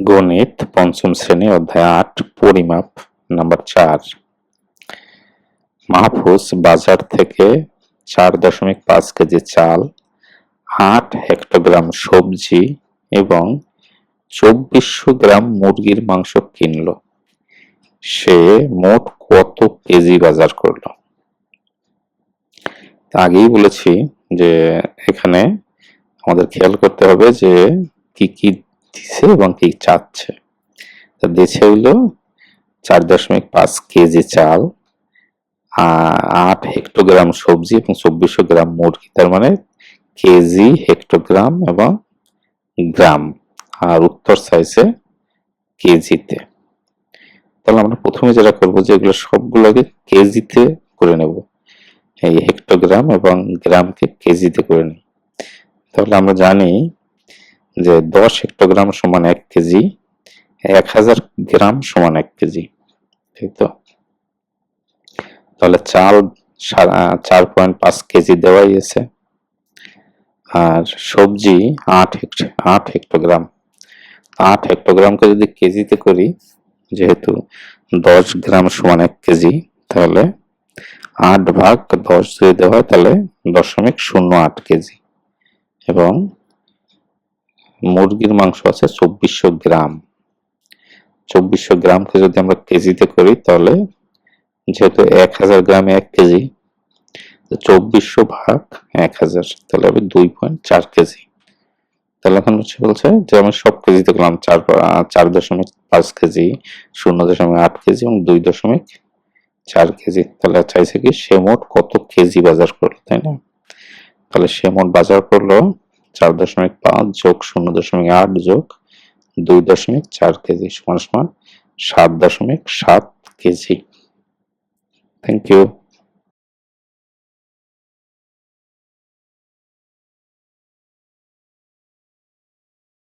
গণিত পঞ্চম শ্রেণী অধ্যায় ৮ পরিমাপ নাম্বার ৪। মাহফুজ বাজার থেকে ৪.৫ কেজি চাল, ৮ হেক্টোগ্রাম সবজি এবং ২৪০০ গ্রাম মুরগির মাংস কিনল। সে মোট কত কেজি বাজার করলো? আগেই বলেছি যে এখানে আমাদের খেয়াল করতে হবে যে কি কি দিছে এবং কি চাচ্ছে। দিচ্ছে হইল ৪.৫ কেজি চাল, ৮ হেক্টোগ্রাম সবজি এবং ২৪০০ গ্রাম মুরগি। তার মানে কেজি, হেক্টোগ্রাম এবং গ্রাম, আর উত্তর চাইছে কেজিতে। তাহলে আমরা প্রথমে যেটা করবো যে এগুলো সবগুলোকে কেজিতে করে নেব, এই হেক্টোগ্রাম এবং গ্রামকে কেজিতে করে নিই। তাহলে আমরা জানি যে ১০ হেক্টোগ্রাম সমান ১ কেজি, ১০০০ গ্রাম সমান ১ কেজি, ঠিক তো? তাহলে চাল ৪.৫ কেজি দেওয়াই আছে, আর সবজি ৮ হেক্টোগ্রাম। ৮ হেক্টোগ্রামকে যদি কেজিতে করি, যেহেতু ১০ গ্রাম সমান ১ কেজি, তাহলে ৮/১০ যদি দেওয়া হয় তাহলে ০.০৮ কেজি, এবং মুরগির মাংস আছে ২৪০০ গ্রাম। ২৪০০ গ্রামকে যদি আমরা কেজিতে করি তাহলে যেহেতু ১০০০ গ্রামে ১ কেজি, ২৪০০/১০০০ তাহলে হবে ২.৪ কেজি। তাহলে এখন বলছে যে আমি সব কেজিতে করলাম, ৪.৫ কেজি, ০.৮ কেজি এবং ২.৪ কেজি। তাহলে চাইছে কি সে মোট কত কেজি বাজার করলো, তাই না? তাহলে সে মোট বাজার করলো ৪.৫ যোগ ০.৮ যোগ ২.৪ কেজি সমান ৭.৭ কেজি। Thank you.